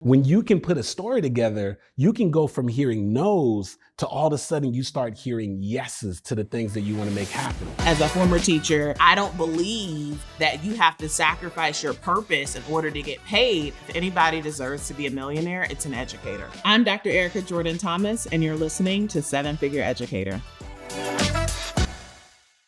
When you can put a story together, you can go from hearing no's to all of a sudden you start hearing yeses to the things that you want to make happen. As a former teacher, I don't believe that you have to sacrifice your purpose in order to get paid. If anybody deserves to be a millionaire, it's an educator. I'm Dr. Erica Jordan Thomas, and you're listening to Seven Figure Educator.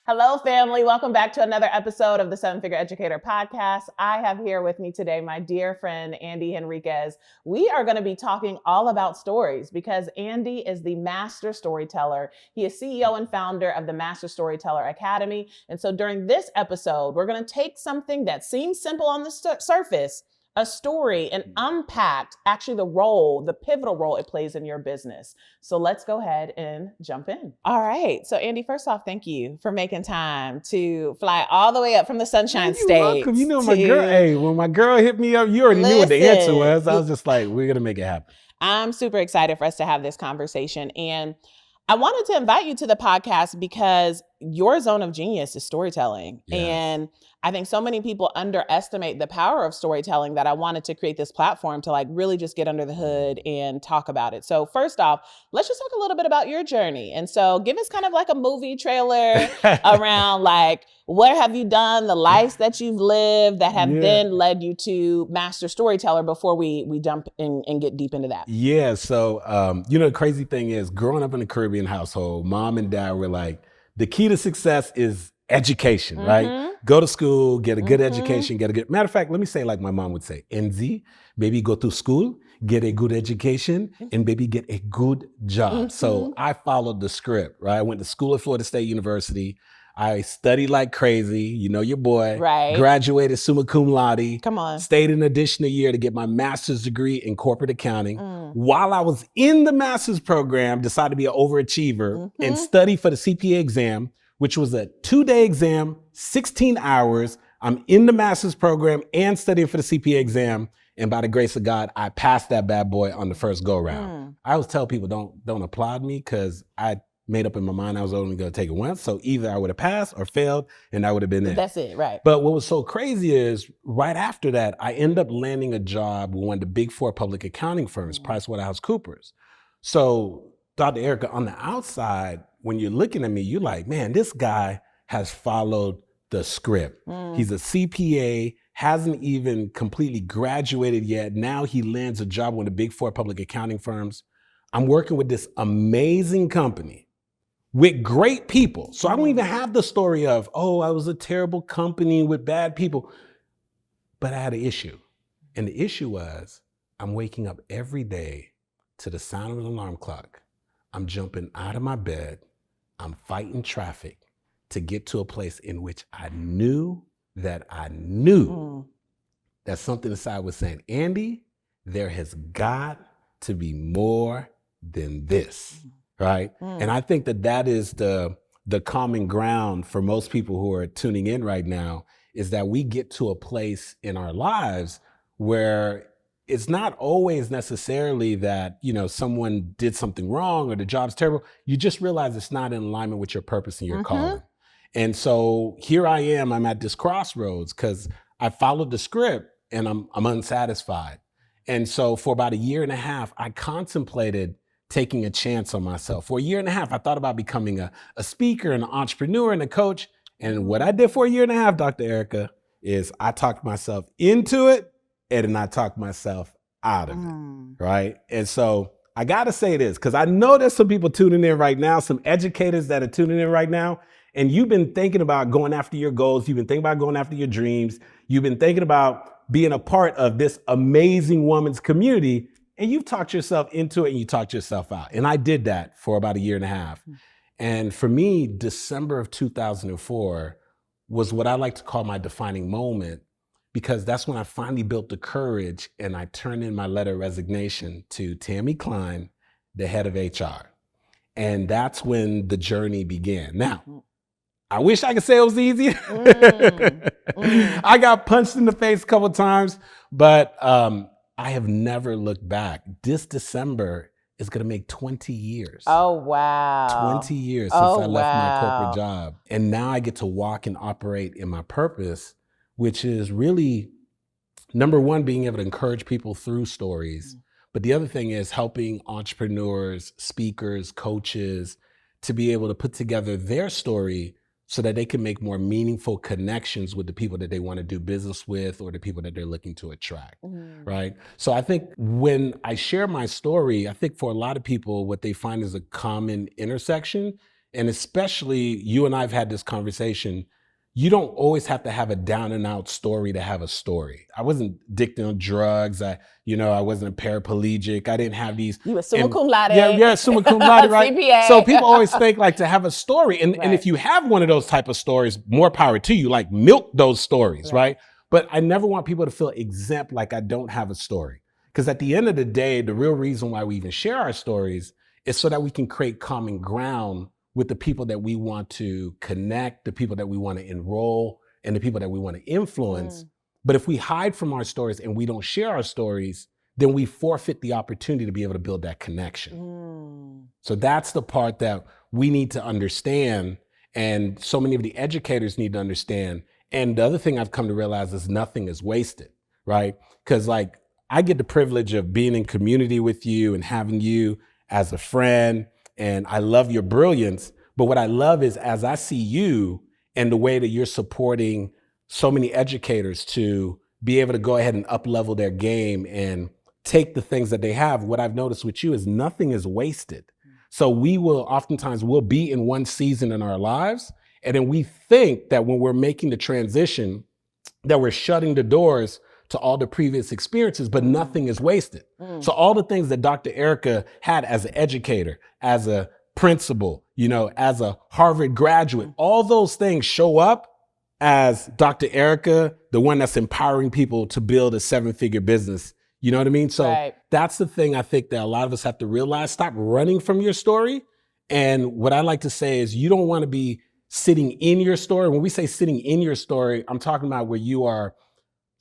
Hello, family. Welcome back to another episode of the Seven Figure Educator podcast. I have here with me today my dear friend, Andy Henriquez. We are going to be talking all about stories because Andy is the master storyteller. He is CEO and founder of the Master Storyteller Academy. And so during this episode, we're going to take something that seems simple on the surface, a story, and unpack actually the pivotal role it plays in your business. So let's go ahead and jump in. All right. So Andy, first off, thank you for making time to fly all the way up from the Sunshine State. You're welcome. You know, my girl, when my girl hit me up, you already knew what the answer was. I was just like, we're going to make it happen. I'm super excited for us to have this conversation. And I wanted to invite you to the podcast because your zone of genius is storytelling. Yes. And I think so many people underestimate the power of storytelling that I wanted to create this platform to really just get under the hood and talk about it. So first off, let's just talk a little bit about your journey. And so give us kind of like a movie trailer around what have you done, the lives that you've lived that have then led you to Master Storyteller before we jump in and get deep into that. Yeah. So, the crazy thing is growing up in a Caribbean household, mom and dad were like, the key to success is education, right? Go to school, get a good education, matter of fact, let me say like my mom would say, NZ, baby, go to school, get a good education, and baby, get a good job. So I followed the script, right? I went to school at Florida State University. I studied like crazy, your boy, right? Graduated summa cum laude. Come on. Stayed an additional year to get my master's degree in corporate accounting. While I was in the master's program, decided to be an overachiever and study for the CPA exam, which was a 2-day exam, 16 hours. I'm in the master's program and studying for the CPA exam. And by the grace of God, I passed that bad boy on the first go round. I always tell people don't applaud me because I made up in my mind I was only going to take it once. So either I would have passed or failed and I would have been in. That's it, right. But what was so crazy is right after that, I ended up landing a job with one of the big 4 public accounting firms, PricewaterhouseCoopers. So Dr. Erica, on the outside, when you're looking at me, you're like, man, this guy has followed the script. He's a CPA, hasn't even completely graduated yet. Now he lands a job with one of the big 4 public accounting firms. I'm working with this amazing company with great people. So I don't even have the story of, I was a terrible company with bad people. But I had an issue. And the issue was I'm waking up every day to the sound of an alarm clock. I'm jumping out of my bed. I'm fighting traffic to get to a place in which I knew that something inside was saying, Andy, there has got to be more than this. Right. And I think that is the common ground for most people who are tuning in right now is that we get to a place in our lives where it's not always necessarily that, someone did something wrong or the job's terrible. You just realize it's not in alignment with your purpose and your calling. And so here I am, I'm at this crossroads because I followed the script and I'm unsatisfied. And so for about 1.5 years, I contemplated taking a chance on myself. For 1.5 years, I thought about becoming a speaker, an entrepreneur, and a coach. And what I did for 1.5 years, Dr. Erica, is I talked myself into it and then I talked myself out of it, right? And so I got to say this, because I know there's some people tuning in right now, some educators that are tuning in right now, and you've been thinking about going after your goals. You've been thinking about going after your dreams. You've been thinking about being a part of this amazing woman's community. And you've talked yourself into it and you talked yourself out. And I did that for about 1.5 years. And for me, December of 2004 was what I like to call my defining moment, because that's when I finally built the courage and I turned in my letter of resignation to Tammy Klein, the head of HR. And that's when the journey began. Now, I wish I could say it was easy. I got punched in the face a couple of times, but I have never looked back. This December is going to make 20 years. Oh, wow. 20 years since I left my corporate job. And now I get to walk and operate in my purpose, which is really number one, being able to encourage people through stories. But the other thing is helping entrepreneurs, speakers, coaches to be able to put together their story so that they can make more meaningful connections with the people that they want to do business with or the people that they're looking to attract, right? So I think when I share my story, I think for a lot of people, what they find is a common intersection. And especially you and I have had this conversation. You don't always have to have a down and out story to have a story. I wasn't addicted on drugs. I wasn't a paraplegic. I didn't have these. You were summa cum laude. Yeah, summa cum laude, right? CPA. So people always think like to have a story. And if you have one of those type of stories, more power to you, like milk those stories, right? But I never want people to feel exempt like I don't have a story. Because at the end of the day, the real reason why we even share our stories is so that we can create common ground with the people that we want to connect, the people that we want to enroll, and the people that we want to influence. But if we hide from our stories and we don't share our stories, then we forfeit the opportunity to be able to build that connection. So that's the part that we need to understand, and so many of the educators need to understand. And the other thing I've come to realize is nothing is wasted, right? Because like I get the privilege of being in community with you and having you as a friend, and I love your brilliance. But what I love is as I see you and the way that you're supporting so many educators to be able to go ahead and up-level their game and take the things that they have, what I've noticed with you is nothing is wasted. So we'll be in one season in our lives, and then we think that when we're making the transition, that we're shutting the doors to all the previous experiences, but nothing is wasted. So all the things that Dr. Erica had as an educator, as a principal, as a Harvard graduate, all those things show up as Dr. Erica, the one that's empowering people to build a 7-figure business. You know what I mean? So that's the thing I think that a lot of us have to realize. Stop running from your story. And what I like to say is you don't want to be sitting in your story. When we say sitting in your story, I'm talking about where you are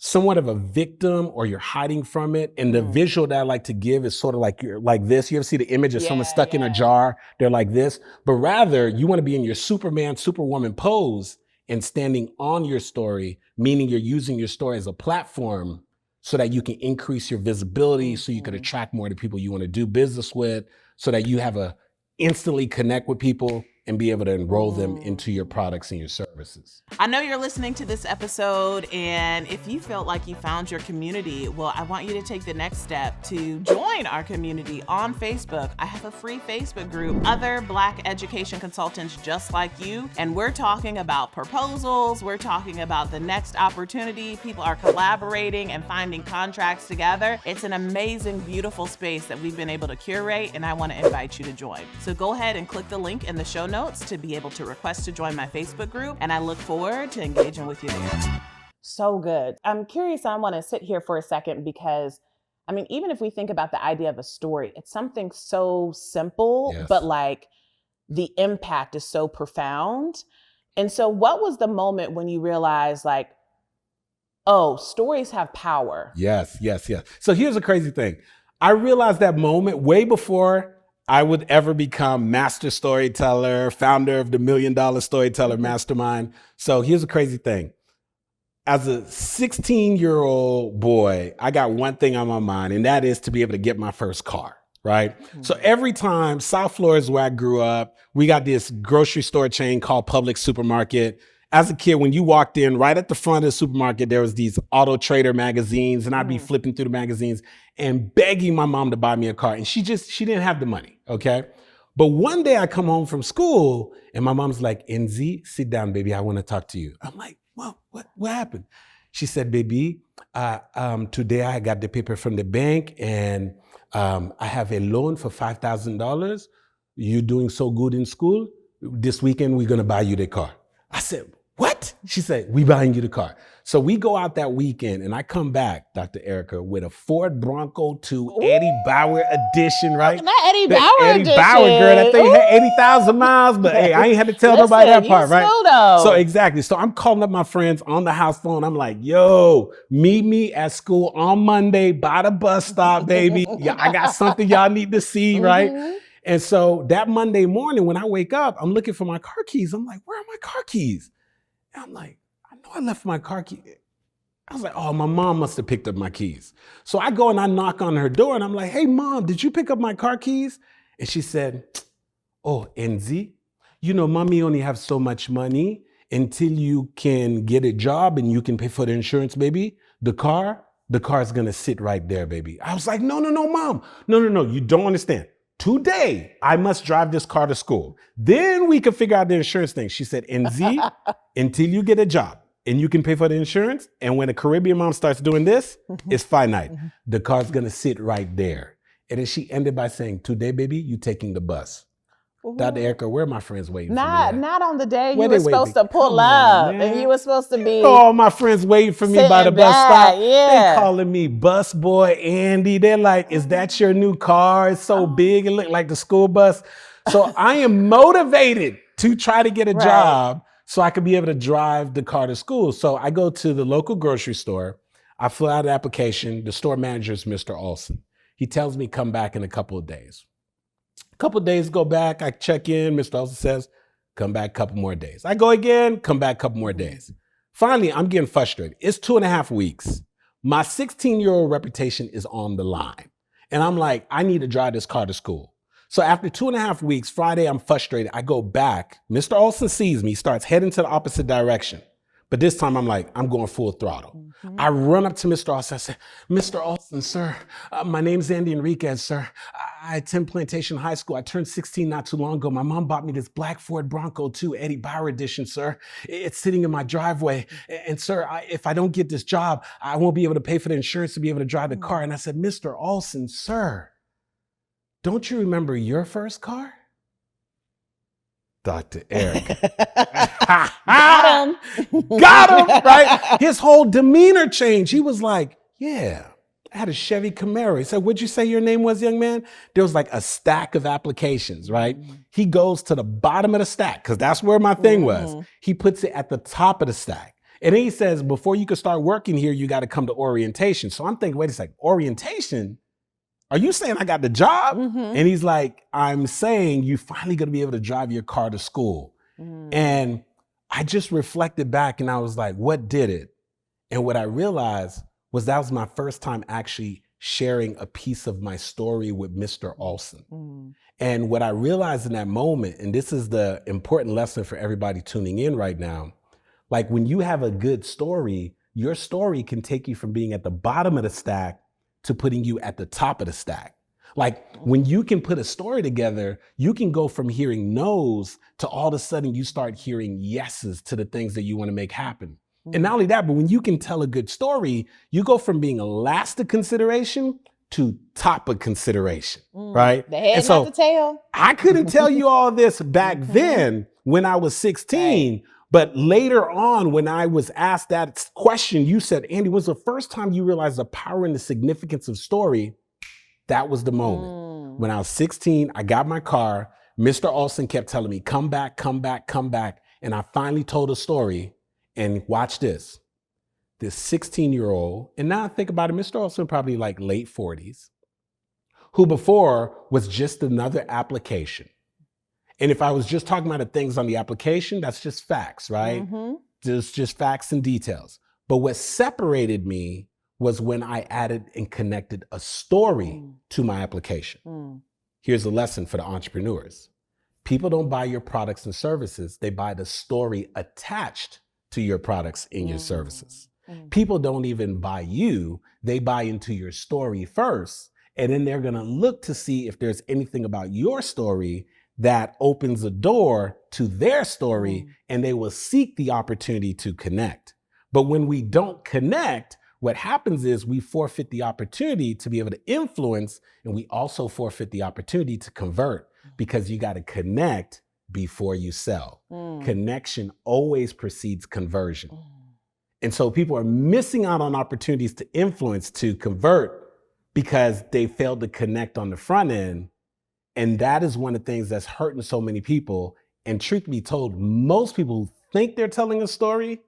somewhat of a victim or you're hiding from it. And the visual that I like to give is sort of like you're like this. You ever see the image of someone stuck in a jar? They're like this. But rather, you want to be in your Superman, Superwoman pose and standing on your story, meaning you're using your story as a platform so that you can increase your visibility, so you can attract more of the people you want to do business with, so that you have a instantly connect with people and be able to enroll them into your products and your services. I know you're listening to this episode, and if you felt like you found your community, well, I want you to take the next step to join our community on Facebook. I have a free Facebook group, other Black education consultants just like you, and we're talking about proposals, we're talking about the next opportunity. People are collaborating and finding contracts together. It's an amazing, beautiful space that we've been able to curate, and I want to invite you to join. So go ahead and click the link in the show notes to be able to request to join my Facebook group, and I look forward to engaging with you there. So good. I'm curious, I want to sit here for a second because, I mean, even if we think about the idea of a story, it's something so simple, but like the impact is so profound. And so what was the moment when you realized like, oh, stories have power? Yes. So here's a crazy thing. I realized that moment way before I would ever become master storyteller, founder of the $1 Million Storyteller Mastermind. So here's a crazy thing. As a 16-year-old boy, I got one thing on my mind, and that is to be able to get my first car, right? So every time, South Florida is where I grew up, we got this grocery store chain called Publix Supermarket. As a kid, when you walked in, right at the front of the supermarket, there was these Auto Trader magazines, and I'd be flipping through the magazines and begging my mom to buy me a car. And she didn't have the money, okay? But one day I come home from school, and my mom's like, NZ, sit down, baby, I want to talk to you. I'm like, well, what happened? She said, baby, today I got the paper from the bank, and I have a loan for $5,000. You're doing so good in school. This weekend, we're going to buy you the car. I said, what? She said, we buying you the car. So we go out that weekend, and I come back, Dr. Erica, with a Ford Bronco 2 Eddie Bauer edition, right? That Eddie Bauer Eddie edition. Bauer, girl, that thing had 80,000 miles, but hey, I ain't had to tell nobody that part, right? So exactly. So I'm calling up my friends on the house phone. I'm like, yo, meet me at school on Monday by the bus stop, baby. Yeah, I got something y'all need to see, right? And so that Monday morning when I wake up, I'm looking for my car keys. I'm like, where are my car keys? And I'm like, I know I left my car keys. I was like, oh, my mom must have picked up my keys. So I go and I knock on her door and I'm like, hey, Mom, did you pick up my car keys? And she said, oh, Enzi, mommy only have so much money until you can get a job and you can pay for the insurance, baby. The car's gonna sit right there, baby. I was like, no, Mom. No, you don't understand. Today, I must drive this car to school. Then we can figure out the insurance thing. She said, Enzi, until you get a job and you can pay for the insurance, and when a Caribbean mom starts doing this, it's finite. The car's gonna sit right there. And then she ended by saying, today, baby, you taking the bus. Dr. Erica, where are my friends waiting for me? Not on the day Where you were supposed to pull up and you were supposed to be. All my friends waiting for me by the bus stop. Yeah. They calling me bus boy Andy. They're like, is that your new car? It's so big. It looked like the school bus. So I am motivated to try to get a job so I could be able to drive the car to school. So I go to the local grocery store. I fill out an application. The store manager is Mr. Olson. He tells me come back in a couple of days. A couple of days go back, I check in, Mr. Olson says, come back a couple more days. I go again, come back a couple more days. Finally, I'm getting frustrated. It's 2.5 weeks. My 16-year-old reputation is on the line. And I'm like, I need to drive this car to school. So after 2.5 weeks, Friday, I'm frustrated. I go back. Mr. Olson sees me, starts heading to the opposite direction. But this time I'm like, I'm going full throttle. I run up to Mr. Olson. I said, Mr. Olson, sir, my name's Andy Henriquez, sir. I attend Plantation High School. I turned 16 not too long ago. My mom bought me this black Ford Bronco 2 Eddie Bauer edition, sir. It's sitting in my driveway. And sir, if I don't get this job, I won't be able to pay for the insurance to be able to drive the car. And I said, Mr. Olson, sir, don't you remember your first car? Dr. Eric. Got him. Got him, right? His whole demeanor changed. He was like, yeah, I had a Chevy Camaro. He said, what'd you say your name was, young man? There was like a stack of applications, right? He goes to the bottom of the stack because that's where my thing was. He puts it at the top of the stack. And then he says, before you can start working here, you got to come to orientation. So I'm thinking, wait a second, orientation? Are you saying I got the job? And he's like, I'm saying you finally gonna be able to drive your car to school. And I just reflected back and I was like, what did it? And what I realized was that was my first time actually sharing a piece of my story with Mr. Olson. And what I realized in that moment, and this is the important lesson for everybody tuning in right now, like when you have a good story, your story can take you from being at the bottom of the stack to putting you at the top of the stack. Like when you can put a story together, you can go from hearing no's to all of a sudden you start hearing yeses to the things that you want to make happen. And not only that, but when you can tell a good story, you go from being last of consideration to top of consideration, right? The head, and so not the tail. I couldn't tell you all this back then when I was 16. But later on, when I was asked that question, you said, Andy, was the first time you realized the power and the significance of story? That was the moment. When I was 16, I got my car. Mr. Olson kept telling me, come back, come back, come back. And I finally told a story. And watch this. This 16-year-old, and now I think about it, Mr. Olson probably like late 40s, who before was just another application. And if I was just talking about the things on the application, that's just facts, right? Just facts and details. But what separated me was when I added and connected a story to my application. Here's a lesson for the entrepreneurs. People don't buy your products and services. They buy the story attached to your products and your services. People don't even buy you. They buy into your story first. And then they're going to look to see if there's anything about your story that opens a door to their story, and they will seek the opportunity to connect. But when we don't connect, what happens is we forfeit the opportunity to be able to influence, and we also forfeit the opportunity to convert because you got to connect before you sell. Connection always precedes conversion. And so people are missing out on opportunities to influence, to convert, because they failed to connect on the front end. And that is one of the things that's hurting so many people. And truth be told, most people who think they're telling a story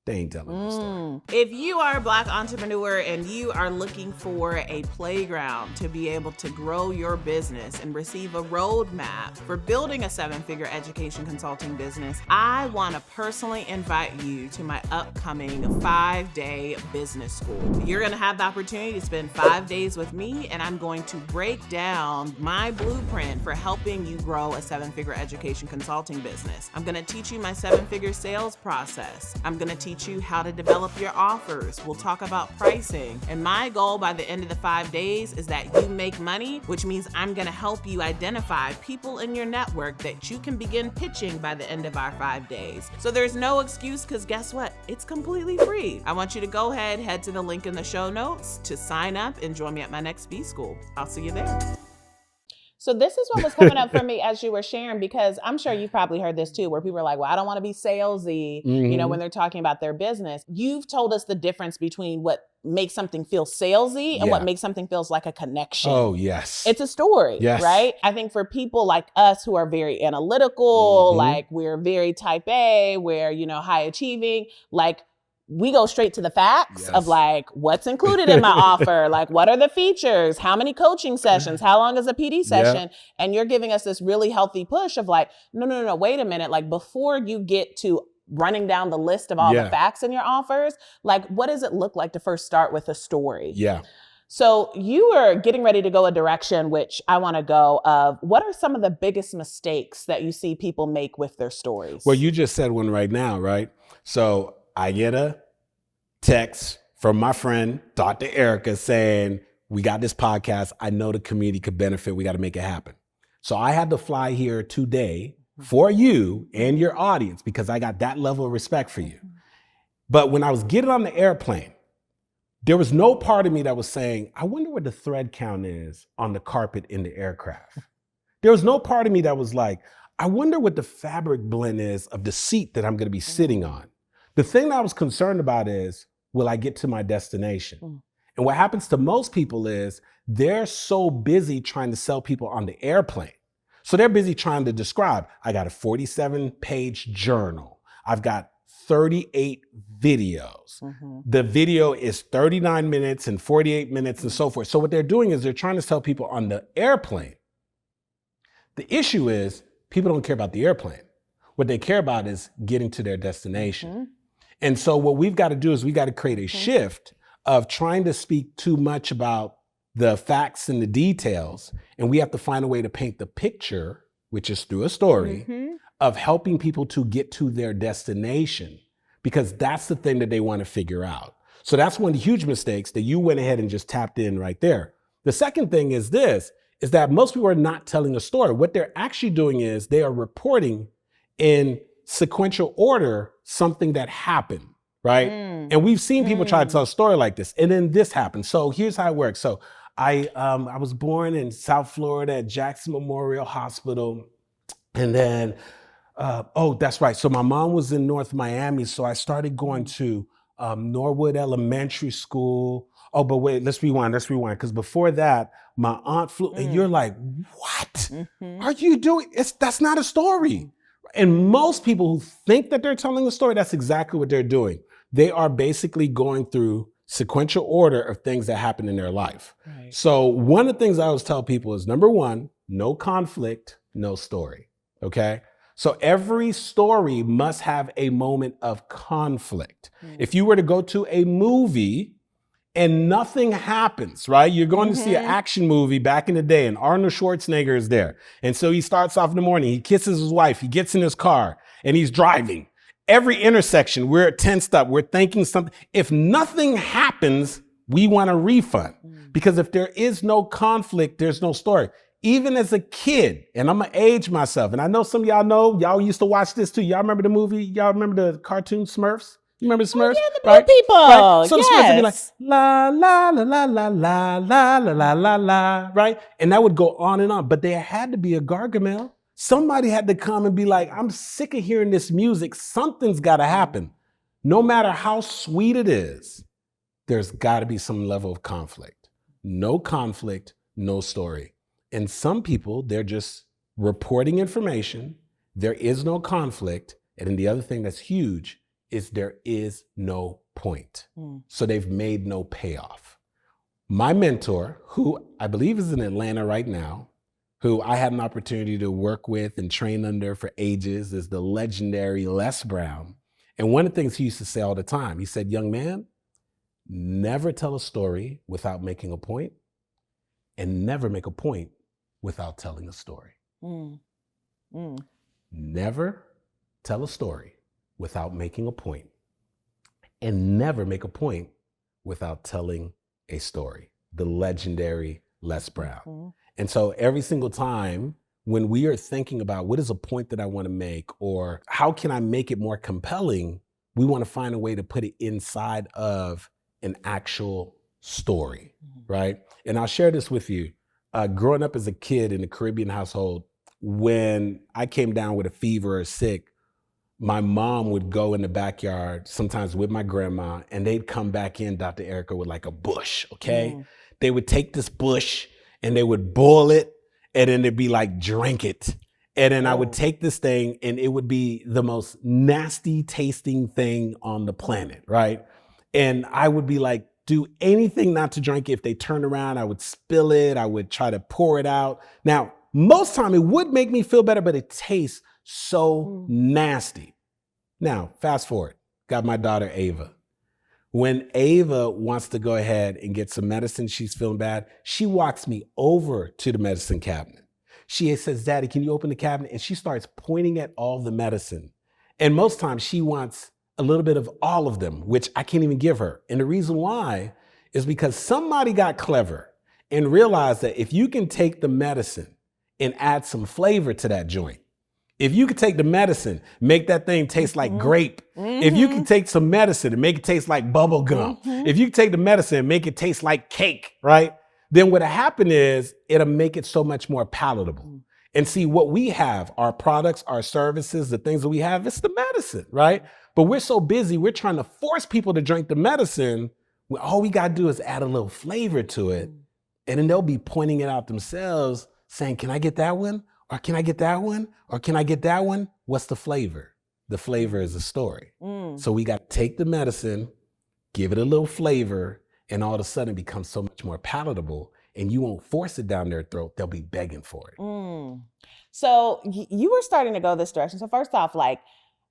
they ain't telling no story. If you are a Black entrepreneur and you are looking for a playground to be able to grow your business and receive a roadmap for building a 7-figure education consulting business, I want to personally invite you to my upcoming 5-day business school. You're going to have the opportunity to spend 5 days with me, and I'm going to break down my blueprint for helping you grow a 7-figure education consulting business. I'm going to teach you my 7-figure sales process. I'm going to teach you how to develop your offers. We'll talk about pricing. And my goal by the end of the 5 days is that you make money, which means I'm gonna help you identify people in your network that you can begin pitching by the end of our 5 days. So there's no excuse, because guess what? It's completely free. I want you to go ahead, head to the link in the show notes to sign up and join me at my next B-School. I'll see you there. So this is what was coming up for me as you were sharing, because I'm sure you've probably heard this too, where people are like, well, I don't want to be salesy, when they're talking about their business. You've told us the difference between what makes something feel salesy and what makes something feels like a connection. Oh, yes. It's a story, right? I think for people like us who are very analytical, like we're very type A, we're, high achieving, like we go straight to the facts of like, what's included in my offer? Like, what are the features? How many coaching sessions? How long is a PD session? And you're giving us this really healthy push of like, no, wait a minute. Like, before you get to running down the list of all the facts in your offers, like, what does it look like to first start with a story? So you were getting ready to go a direction, which I want to go of, what are some of the biggest mistakes that you see people make with their stories? Well, you just said one right now, right? So I get a text from my friend, Dr. Erica, saying, we got this podcast. I know the community could benefit. We got to make it happen. So I had to fly here today for you and your audience because I got that level of respect for you. But when I was getting on the airplane, there was no part of me that was saying, I wonder what the thread count is on the carpet in the aircraft. There was no part of me that was like, I wonder what the fabric blend is of the seat that I'm going to be sitting on. The thing that I was concerned about is, will I get to my destination? And what happens to most people is they're so busy trying to sell people on the airplane. So they're busy trying to describe, I got a 47-page journal. I've got 38 videos. The video is 39 minutes and 48 minutes and so forth. So what they're doing is they're trying to sell people on the airplane. The issue is people don't care about the airplane. What they care about is getting to their destination. And so what we've got to do is we got to create a shift of trying to speak too much about the facts and the details. And we have to find a way to paint the picture, which is through a story, of helping people to get to their destination, because that's the thing that they want to figure out. So that's one of the huge mistakes that you went ahead and just tapped in right there. The second thing is this, is that most people are not telling a story. What they're actually doing is they are reporting in sequential order something that happened, right? And we've seen people try to tell a story like this, and then this happened. So here's how it works. So I was born in South Florida at Jackson Memorial Hospital, and then that's right. So my mom was in North Miami, so I started going to Norwood Elementary School. Oh, but wait, let's rewind, because before that, my aunt flew, and you're like, what are you doing? That's not a story. And most people who think that they're telling a story, that's exactly what they're doing. They are basically going through sequential order of things that happen in their life. So one of the things I always tell people is, number one, no conflict, no story, okay? So every story must have a moment of conflict. If you were to go to a movie and nothing happens, right? You're going to see an action movie back in the day, and Arnold Schwarzenegger is there. And so he starts off in the morning, he kisses his wife, he gets in his car, and he's driving. Every intersection, we're tensed up, we're thinking something. If nothing happens, we want a refund. Because if there is no conflict, there's no story. Even as a kid, and I'm gonna age myself, and I know some of y'all used to watch this too. Y'all remember the movie? Y'all remember the cartoon Smurfs? You remember Smurfs? Oh, yeah, the blue people. Right? So the Smurfs would be like, la, la, la, la, la, la, la, la, la, la, la, right? And that would go on and on. But there had to be a Gargamel. Somebody had to come and be like, I'm sick of hearing this music. Something's got to happen. No matter how sweet it is, there's got to be some level of conflict. No conflict, no story. And some people, they're just reporting information. There is no conflict. And then the other thing that's huge is there is no point. So they've made no payoff. My mentor, who I believe is in Atlanta right now, who I had an opportunity to work with and train under for ages, is the legendary Les Brown. And one of the things he used to say all the time, he said, young man, never tell a story without making a point, and never make a point without telling a story. Never tell a story without making a point, and never make a point without telling a story. The legendary Les Brown. And so every single time when we are thinking about what is a point that I want to make, or how can I make it more compelling, we want to find a way to put it inside of an actual story, right? And I'll share this with you. Growing up as a kid in a Caribbean household, when I came down with a fever or sick, my mom would go in the backyard, sometimes with my grandma, and they'd come back in, Dr. Erica, with like a bush, okay? They would take this bush and they would boil it, and then they'd be like, drink it. And then I would take this thing and it would be the most nasty tasting thing on the planet, right? And I would be like, do anything not to drink it. If they turned around, I would spill it. I would try to pour it out. Now, most time it would make me feel better, but it tastes so nasty. Now, fast forward, got my daughter, Ava. When Ava wants to go ahead and get some medicine, she's feeling bad, she walks me over to the medicine cabinet. She says, Daddy, can you open the cabinet? And she starts pointing at all the medicine. And most times she wants a little bit of all of them, which I can't even give her. And the reason why is because somebody got clever and realized that if you can take the medicine and add some flavor to that joint, if you could take the medicine, make that thing taste like grape. If you could take some medicine and make it taste like bubble gum. If you could take the medicine and make it taste like cake, right? Then what'll happen is it'll make it so much more palatable. And see, what we have, our products, our services, the things that we have, it's the medicine, right? But we're so busy, we're trying to force people to drink the medicine, when all we gotta do is add a little flavor to it. And then they'll be pointing it out themselves, saying, can I get that one? Or can I get that one? Or can I get that one? What's the flavor? The flavor is a story. So we got to take the medicine, give it a little flavor, and all of a sudden it becomes so much more palatable, and you won't force it down their throat. They'll be begging for it. So you were starting to go this direction. So first off, like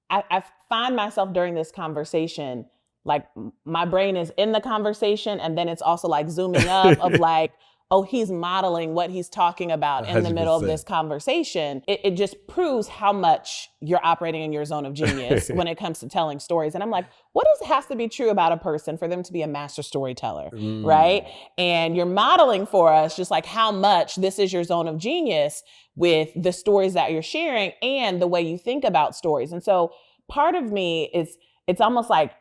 I find myself during this conversation, like my brain is in the conversation, and then it's also like zooming up of like, oh, he's modeling what he's talking about in the middle of this conversation. It just proves how much you're operating in your zone of genius when it comes to telling stories. And I'm like, what has to be true about a person for them to be a master storyteller, right? And you're modeling for us just like how much this is your zone of genius with the stories that you're sharing and the way you think about stories. And so part of me is, it's almost like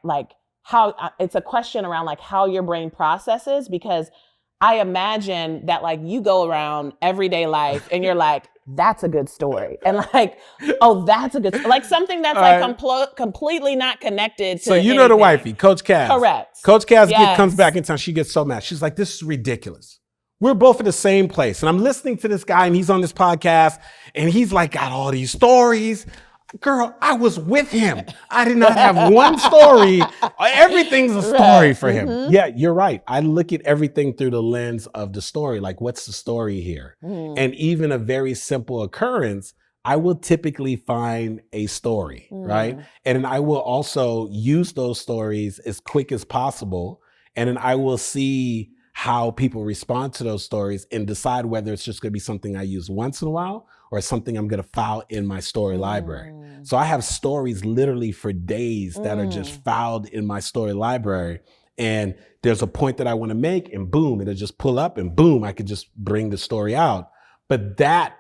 how it's a question around like how your brain processes, because I imagine that like you go around everyday life and you're like, that's a good story. And like, oh, that's a good, like something that's like completely not connected to So you anything. know the wifey, Coach Cass. Correct. Coach Cass comes back in town. She gets so mad. She's like, this is ridiculous. We're both in the same place. And I'm listening to this guy and he's on this podcast and he's like, got all these stories. Girl, I was with him. I did not have one story. Everything's a story for him. Yeah, you're right. I look at everything through the lens of the story. Like, what's the story here? And even a very simple occurrence, I will typically find a story, right? And then I will also use those stories as quick as possible. And then I will see how people respond to those stories and decide whether it's just going to be something I use once in a while or something I'm going to file in my story library. So I have stories literally for days that are just filed in my story library. And there's a point that I want to make and boom, it'll just pull up and boom, I could just bring the story out. But that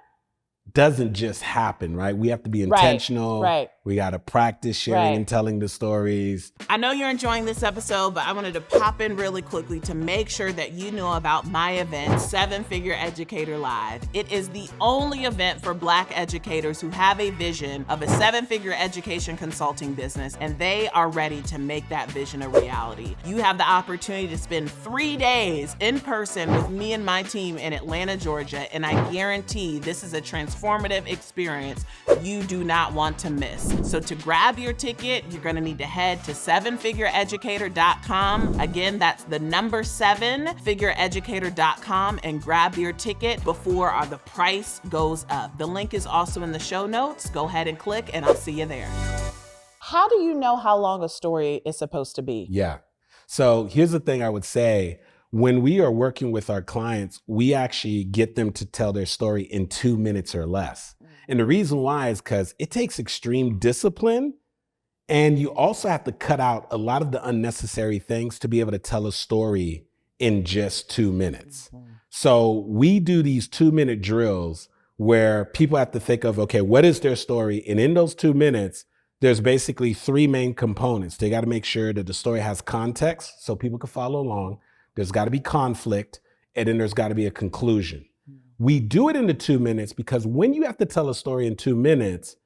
doesn't just happen, right? We have to be intentional. Right. We got to practice sharing and telling the stories. I know you're enjoying this episode, but I wanted to pop in really quickly to make sure that you know about my event, 7-Figure Educator Live. It is the only event for Black educators who have a vision of a 7-figure education consulting business, and they are ready to make that vision a reality. You have the opportunity to spend 3 days in person with me and my team in Atlanta, Georgia, and I guarantee this is a transformative experience you do not want to miss. So to grab your ticket, you're going to need to head to 7figureeducator.com. Again, that's the number 7figureeducator.com and grab your ticket before the price goes up. The link is also in the show notes. Go ahead and click and I'll see you there. How do you know how long a story is supposed to be? Yeah. So here's the thing I would say. When we are working with our clients, we actually get them to tell their story in 2 minutes or less. And the reason why is because it takes extreme discipline, and you also have to cut out a lot of the unnecessary things to be able to tell a story in just 2 minutes. So we do these 2-minute drills where people have to think of, okay, what is their story? And in those 2 minutes, there's basically 3 main components. They got to make sure that the story has context so people can follow along. There's got to be conflict, and then there's got to be a conclusion. We do it in the 2 minutes because when you have to tell a story in 2 minutes,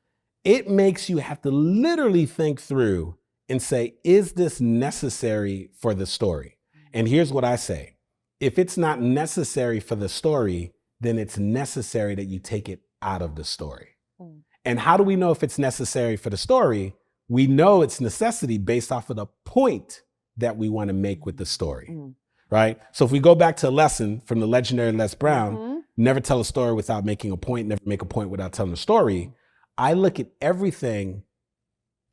it makes you have to literally think through and say, is this necessary for the story? And here's what I say. If it's not necessary for the story, then it's necessary that you take it out of the story. And how do we know if it's necessary for the story? We know it's necessity based off of the point that we want to make with the story. Right? So if we go back to a lesson from the legendary Les Brown, never tell a story without making a point, never make a point without telling a story. I look at everything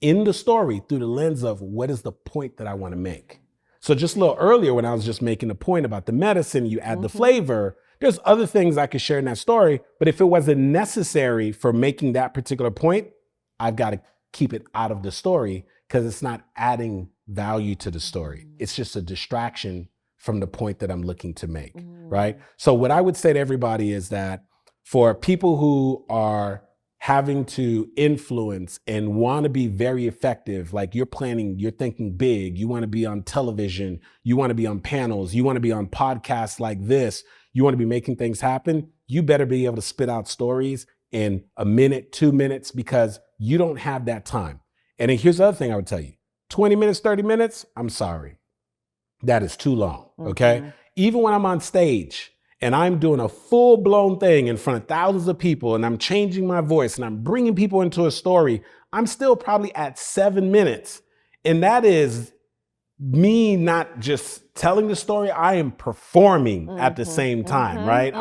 in the story through the lens of what is the point that I want to make. So just a little earlier when I was just making a point about the medicine, you add the flavor, there's other things I could share in that story, but if it wasn't necessary for making that particular point, I've got to keep it out of the story because it's not adding value to the story. It's just a distraction from the point that I'm looking to make, right? So what I would say to everybody is that for people who are having to influence and want to be very effective, like you're planning, you're thinking big, you want to be on television, you want to be on panels, you want to be on podcasts like this, you want to be making things happen, you better be able to spit out stories in a minute, 2 minutes, because you don't have that time. And then here's the other thing I would tell you, 20 minutes, 30 minutes, I'm sorry. That is too long, okay? Even when I'm on stage and I'm doing a full-blown thing in front of thousands of people and I'm changing my voice and I'm bringing people into a story, I'm still probably at 7 minutes. And that is me not just telling the story, I am performing at the same time, right?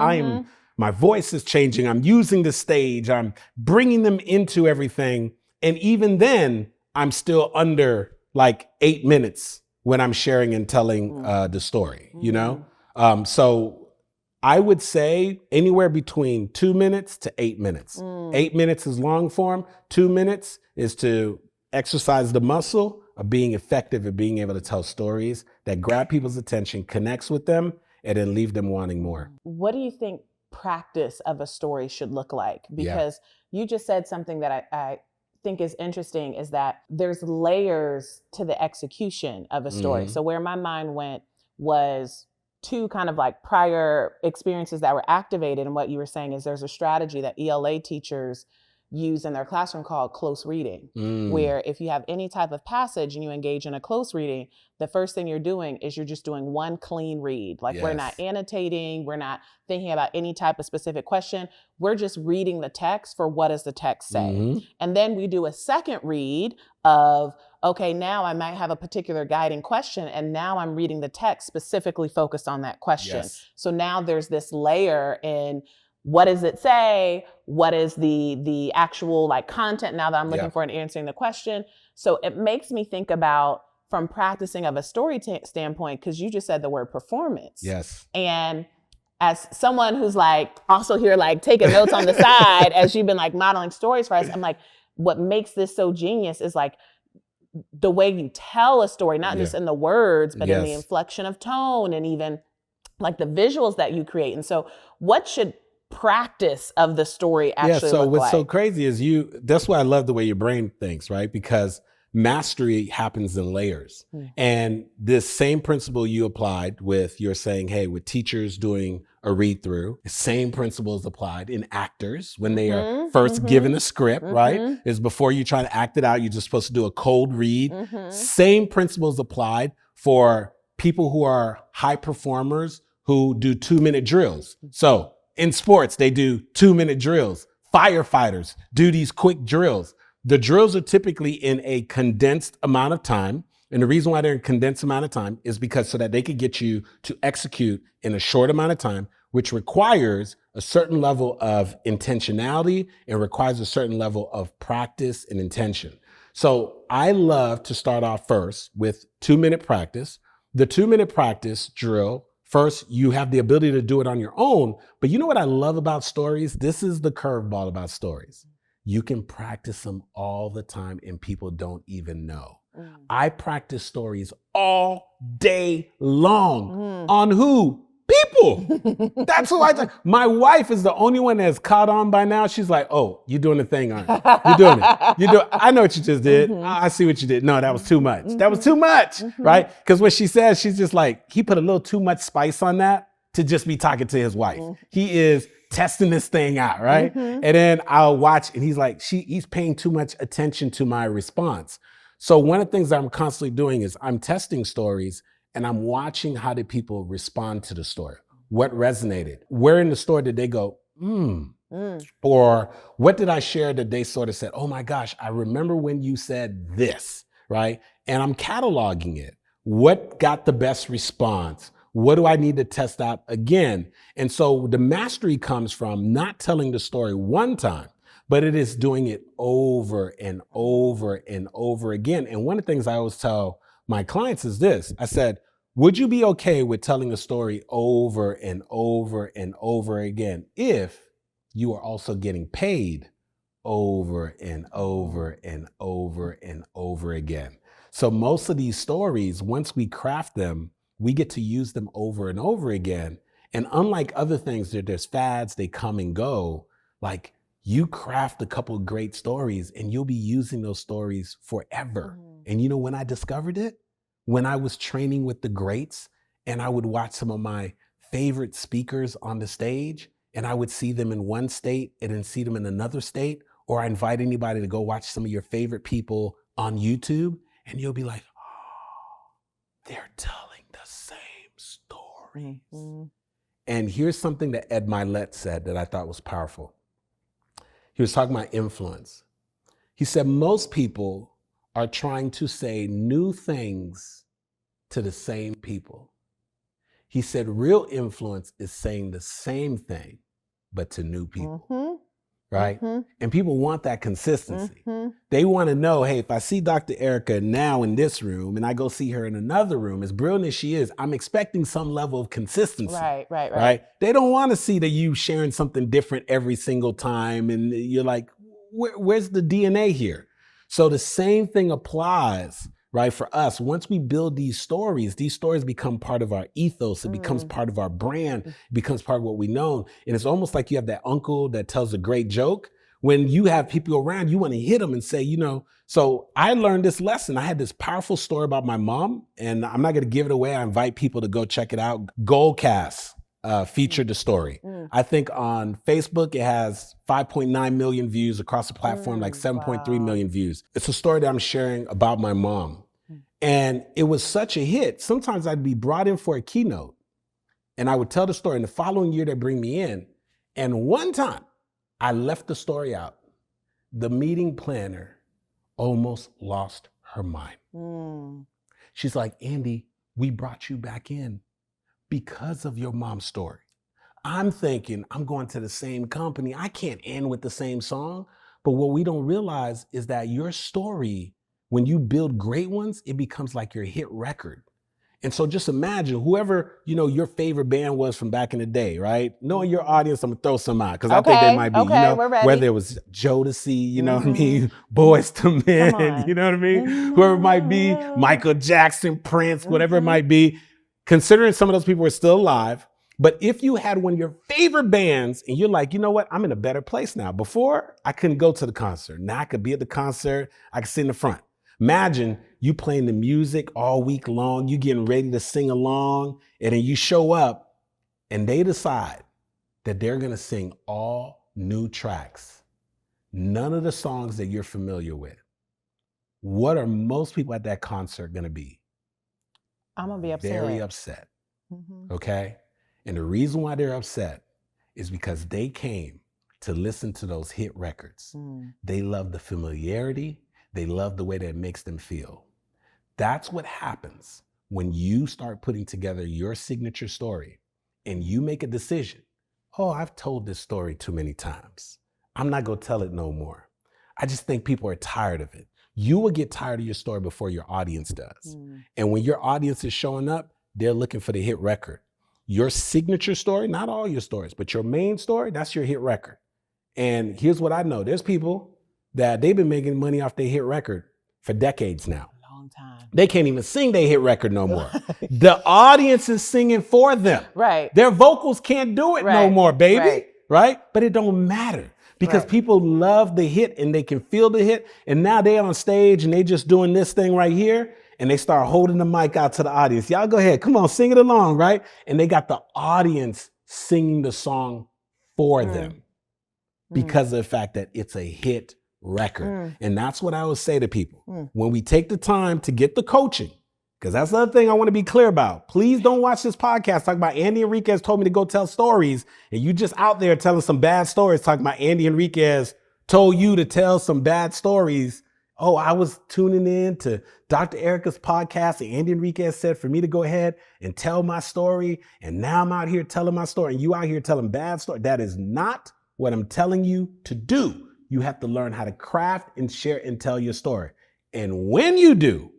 My voice is changing, I'm using the stage, I'm bringing them into everything. And even then, I'm still under like 8 minutes when I'm sharing and telling the story, you know? So I would say anywhere between 2 minutes to 8 minutes. 8 minutes is long form. 2 minutes is to exercise the muscle of being effective at being able to tell stories that grab people's attention, connects with them, and then leave them wanting more. What do you think practice of a story should look like? Because you just said something that I think is interesting, is that there's layers to the execution of a story. So where my mind went was 2 kind of like prior experiences that were activated. And what you were saying is there's a strategy that ELA teachers use in their classroom called close reading, where if you have any type of passage and you engage in a close reading, the first thing you're doing is you're just doing one clean read. Like we're not annotating, we're not thinking about any type of specific question. We're just reading the text for what does the text say. And then we do a second read of, okay, now I might have a particular guiding question and now I'm reading the text specifically focused on that question. So now there's this layer in what does it say? What is the actual like content now that I'm looking for and answering the question? So it makes me think about from practicing of a story standpoint, because you just said the word performance. And as someone who's like also here, like taking notes on the side, as you've been like modeling stories for us, I'm like, what makes this so genius is like the way you tell a story, not just in the words, but in the inflection of tone and even like the visuals that you create. And so what should practice of the story actually so look what's like? so crazy is that's why I love the way your brain thinks, right? Because mastery happens in layers. And this same principle you applied with, you're saying, hey, with teachers doing a read through, the same principle is applied in actors when they are first given a script, right? Is before you try to act it out, you're just supposed to do a cold read. Same principles applied for people who are high performers who do 2-minute drills. So in sports, they do 2-minute drills. Firefighters do these quick drills. The drills are typically in a condensed amount of time. And the reason why they're in a condensed amount of time is because so that they could get you to execute in a short amount of time, which requires a certain level of intentionality and requires a certain level of practice and intention. So I love to start off first with 2-minute practice. The 2-minute practice drill, first, you have the ability to do it on your own. But you know what I love about stories? This is the curveball about stories. You can practice them all the time and people don't even know. I practice stories all day long. On who? People. That's who I do. My wife is the only one that's caught on by now. She's like, oh, you're doing the thing, aren't you? You're doing it. I know what you just did. I see what you did. No, that was too much. That was too much, right? Because what she says, she's just like, he put a little too much spice on that to just be talking to his wife. He is testing this thing out, right? And then I'll watch and he's like, he's paying too much attention to my response. So one of the things that I'm constantly doing is I'm testing stories and I'm watching how did people respond to the story. What resonated? Where in the story did they go, Or what did I share that they sort of said, oh my gosh, I remember when you said this, right? And I'm cataloging it. What got the best response? What do I need to test out again? And so the mastery comes from not telling the story one time, but it is doing it over and over and over again. And one of the things I always tell my clients is this. I said, would you be okay with telling a story over and over and over again if you are also getting paid over and over and over and over again? So most of these stories, once we craft them, we get to use them over and over again. And unlike other things, there's fads, they come and go. Like you craft a couple of great stories and you'll be using those stories forever. And you know when I discovered it? When I was training with the greats and I would watch some of my favorite speakers on the stage and I would see them in one state and then see them in another state, or I invite anybody to go watch some of your favorite people on YouTube and you'll be like, oh, they're telling the same stories. And here's something that Ed Milet said that I thought was powerful. He was talking about influence. He said, most people are trying to say new things to the same people. He said, real influence is saying the same thing, but to new people, right? And people want that consistency. They want to know, hey, if I see Dr. Erica now in this room and I go see her in another room, as brilliant as she is, I'm expecting some level of consistency. Right? They don't want to see that you sharing something different every single time. And you're like, where's the DNA here? So the same thing applies, right, for us. Once we build these stories become part of our ethos. It becomes part of our brand. It becomes part of what we know. And it's almost like you have that uncle that tells a great joke. When you have people around, you want to hit them and say, you know, so I learned this lesson. I had this powerful story about my mom, and I'm not going to give it away. I invite people to go check it out. Goldcast featured the story. I think on Facebook, it has 5.9 million views across the platform, like 7.3 million views. It's a story that I'm sharing about my mom. And it was such a hit. Sometimes I'd be brought in for a keynote and I would tell the story. And the following year, they'd bring me in. And one time I left the story out. The meeting planner almost lost her mind. She's like, Andy, we brought you back in because of your mom's story. I'm thinking, I'm going to the same company. I can't end with the same song. But what we don't realize is that your story, when you build great ones, it becomes like your hit record. And so just imagine whoever, you know, your favorite band was from back in the day, right? Knowing your audience, I'm gonna throw some out because I think they might be, you know, whether it was Jodeci, you know what I mean? Boys to Men, you know what I mean? Whoever it might be, Michael Jackson, Prince, whatever it might be. Considering some of those people are still alive, but if you had one of your favorite bands and you're like, you know what, I'm in a better place now. Before, I couldn't go to the concert. Now I could be at the concert, I could sit in the front. Imagine you playing the music all week long, you getting ready to sing along, and then you show up and they decide that they're gonna sing all new tracks. None of the songs that you're familiar with. What are most people at that concert gonna be? I'm gonna be upset. Very upset, okay? And the reason why they're upset is because they came to listen to those hit records. They love the familiarity. They love the way that it makes them feel. That's what happens when you start putting together your signature story and you make a decision. Oh, I've told this story too many times. I'm not going to tell it no more. I just think people are tired of it. You will get tired of your story before your audience does. And when your audience is showing up, they're looking for the hit record. Your signature story, not all your stories, but your main story, that's your hit record. And here's what I know. There's people that they've been making money off their hit record for decades now. Long time. They can't even sing their hit record no more. The audience is singing for them. Right. Their vocals can't do it no more, baby. Right? But it don't matter because people love the hit and they can feel the hit. And now they're on stage and they just doing this thing right here. And they start holding the mic out to the audience. Y'all go ahead. Come on, sing it along, right? And they got the audience singing the song for them because of the fact that it's a hit record. And that's what I would say to people. When we take the time to get the coaching, because that's the other thing I want to be clear about. Please don't watch this podcast talking about Andy Henriquez told me to go tell stories. And you just out there telling some bad stories talking about Andy Henriquez told you to tell some bad stories. Oh, I was tuning in to Dr. Erica's podcast and Andy Henriquez said for me to go ahead and tell my story. And now I'm out here telling my story and you out here telling bad story. That is not what I'm telling you to do. You have to learn how to craft and share and tell your story. And when you do,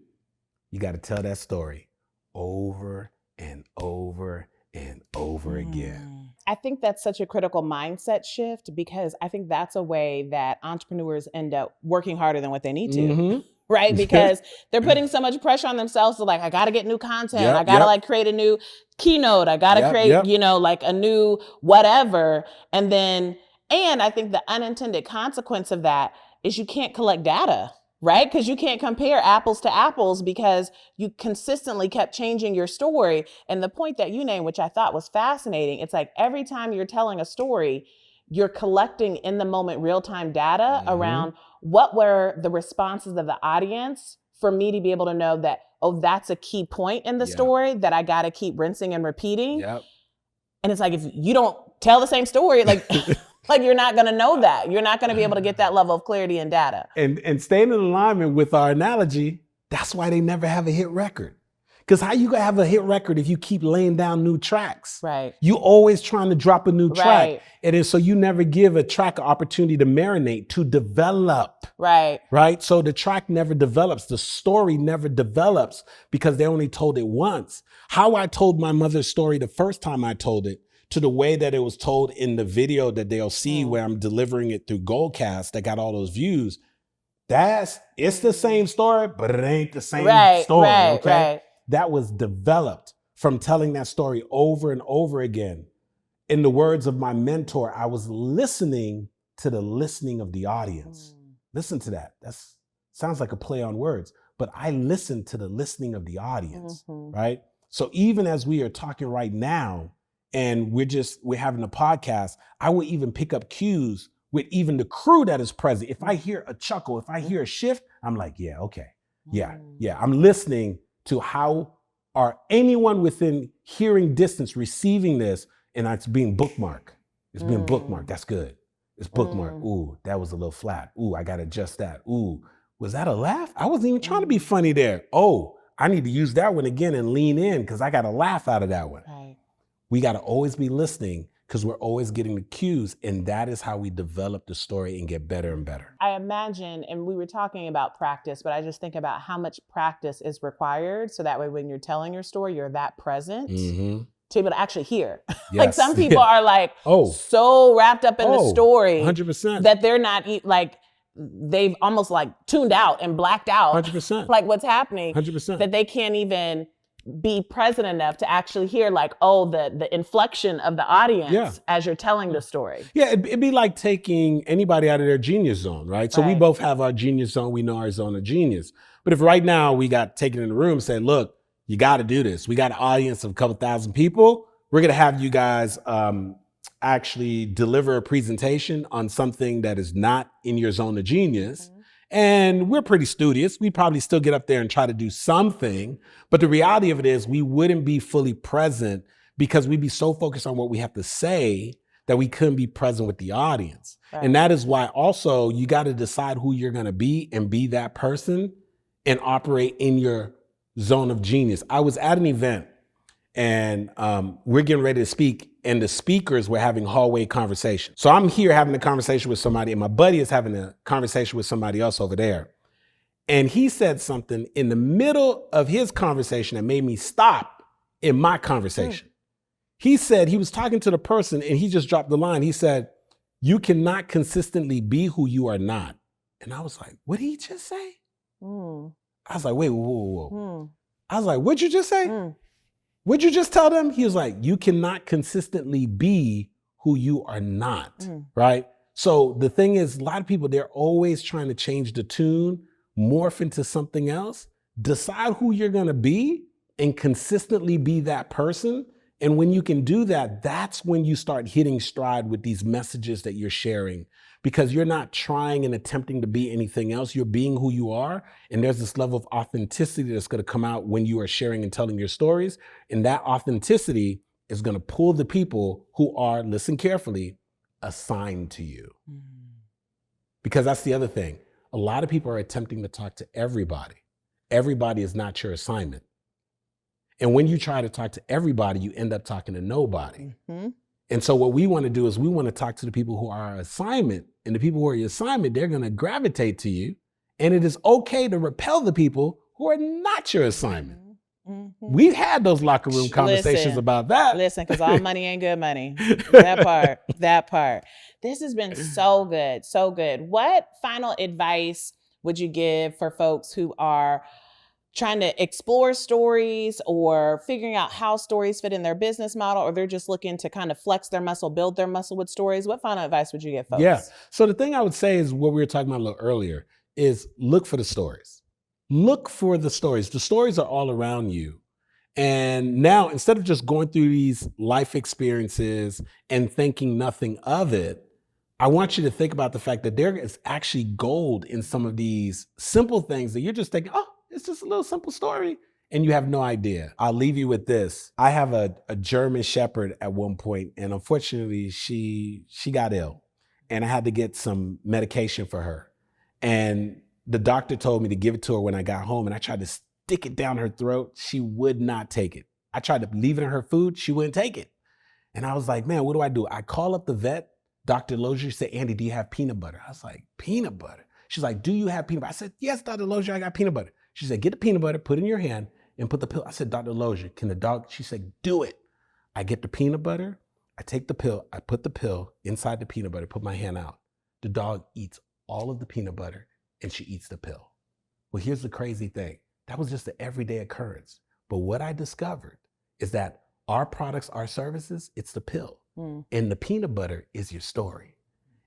you got to tell that story over and over and over again. I think that's such a critical mindset shift because I think that's a way that entrepreneurs end up working harder than what they need to, right? Because they're putting so much pressure on themselves to like, I got to get new content. I got to like create a new keynote. I got to create, you know, like a new whatever. And I think the unintended consequence of that is you can't collect data. Right? Because you can't compare apples to apples because you consistently kept changing your story. And the point that you named, which I thought was fascinating, it's like every time you're telling a story, you're collecting in the moment real-time data around what were the responses of the audience for me to be able to know that, oh, that's a key point in the story that I got to keep rinsing and repeating. And it's like, if you don't tell the same story, like... Like you're not going to know that. You're not going to be able to get that level of clarity and data. And staying in alignment with our analogy, that's why they never have a hit record. Because how you going to have a hit record if you keep laying down new tracks? Right. You always trying to drop a new track. And then so you never give a track an opportunity to marinate, to develop. Right. So the track never develops. The story never develops because they only told it once. How I told my mother's story the first time I told it, to the way that it was told in the video that they'll see where I'm delivering it through Goldcast that got all those views. It's the same story, but it ain't the same story. Okay. That was developed from telling that story over and over again. In the words of my mentor, I was listening to the listening of the audience. Listen to that. That's sounds like a play on words, but I listened to the listening of the audience, right? So even as we are talking right now, and we're having a podcast, I would even pick up cues with even the crew that is present. If I hear a chuckle, if I hear a shift, I'm like, yeah, okay. Yeah. I'm listening to how are anyone within hearing distance receiving this, and it's being bookmarked. It's being bookmarked. That's good. It's bookmarked. Ooh, that was a little flat. Ooh, I got to adjust that. Ooh, was that a laugh? I wasn't even trying to be funny there. Oh, I need to use that one again and lean in because I got a laugh out of that one. Right. We got to always be listening because we're always getting the cues, and that is how we develop the story and get better and better. I imagine, and we were talking about practice, but I just think about how much practice is required so that way when you're telling your story, you're that present to be able to actually hear. Like some people are like so wrapped up in the story 100%. that they're not like, they've almost like tuned out and blacked out 100%. like what's happening 100%. that they can't even be present enough to actually hear like, oh, the inflection of the audience as you're telling the story. Yeah, it'd be like taking anybody out of their genius zone, right? So we both have our genius zone. We know our zone of genius. But if right now we got taken in the room saying, look, you got to do this. We got an audience of a couple thousand people. We're going to have you guys actually deliver a presentation on something that is not in your zone of genius. And we're pretty studious. We probably still get up there and try to do something. But the reality of it is we wouldn't be fully present because we'd be so focused on what we have to say that we couldn't be present with the audience. Right. And that is why also you got to decide who you're going to be and be that person and operate in your zone of genius. I was at an event and we're getting ready to speak, and the speakers were having hallway conversations. So I'm here having a conversation with somebody, and my buddy is having a conversation with somebody else over there. And he said something in the middle of his conversation that made me stop in my conversation. He said, he was talking to the person and he just dropped the line. He said, "You cannot consistently be who you are not." And I was like, what did he just say? I was like, wait, whoa. I was like, what'd you just say? What'd you just tell them? He was like, you cannot consistently be who you are not, right? So the thing is, a lot of people, they're always trying to change the tune, morph into something else. Decide who you're gonna be and consistently be that person. And when you can do that, that's when you start hitting stride with these messages that you're sharing, because you're not trying and attempting to be anything else. You're being who you are. And there's this level of authenticity that's going to come out when you are sharing and telling your stories. And that authenticity is going to pull the people who are, listen carefully, assigned to you. Because that's the other thing. A lot of people are attempting to talk to everybody. Everybody is not your assignment. And when you try to talk to everybody, you end up talking to nobody. And so what we want to do is we want to talk to the people who are our assignment, and the people who are your assignment, they're going to gravitate to you. And it is okay to repel the people who are not your assignment. We've had those locker room conversations about that. Listen, because all money ain't good money. That part. This has been so good, so good. What final advice would you give for folks who are trying to explore stories or figuring out how stories fit in their business model, or they're just looking to kind of flex their muscle, build their muscle with stories? What final advice would you give folks? Yeah. So the thing I would say is what we were talking about a little earlier is look for the stories. Look for the stories. The stories are all around you. And now, instead of just going through these life experiences and thinking nothing of it, I want you to think about the fact that there is actually gold in some of these simple things that you're just thinking, oh, it's just a little simple story, and you have no idea. I'll leave you with this. I have a German Shepherd at one point, and unfortunately, she got ill, and I had to get some medication for her. And the doctor told me to give it to her when I got home, and I tried to stick it down her throat. She would not take it. I tried to leave it in her food. She wouldn't take it. And I was like, man, what do? I call up the vet, Dr. Lozier, said, Andy, do you have peanut butter? I was like, peanut butter? She's like, do you have peanut butter? I said, yes, Dr. Lozier, I got peanut butter. She said, get the peanut butter, put it in your hand, and put the pill. I said, Dr. Lozier, can the dog? She said, do it. I get the peanut butter, I take the pill, I put the pill inside the peanut butter, put my hand out. The dog eats all of the peanut butter, and she eats the pill. Well, here's the crazy thing. That was just an everyday occurrence. But what I discovered is that our products, our services, it's the pill. And the peanut butter is your story.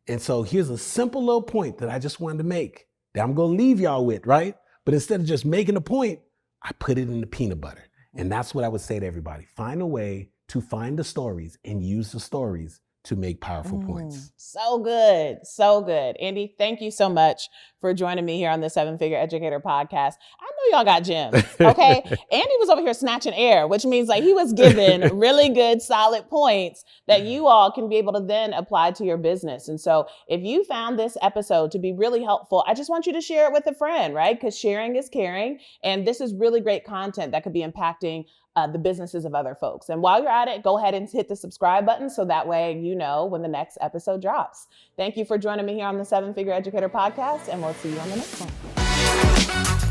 And so here's a simple little point that I just wanted to make that I'm going to leave y'all with, right? But instead of just making a point, I put it in the peanut butter. And that's what I would say to everybody. Find a way to find the stories and use the stories to make powerful points. So good. So good. Andy, thank you so much for joining me here on the Seven Figure Educator podcast. I know y'all got gems, okay? Andy was over here snatching air, which means like he was given really good, solid points that you all can be able to then apply to your business. And so if you found this episode to be really helpful, I just want you to share it with a friend, right? Because sharing is caring. And this is really great content that could be impacting the businesses of other folks. And while you're at it, go ahead and hit the subscribe button so that way you know when the next episode drops. Thank you for joining me here on the Seven Figure Educator podcast, and we'll see you on the next one.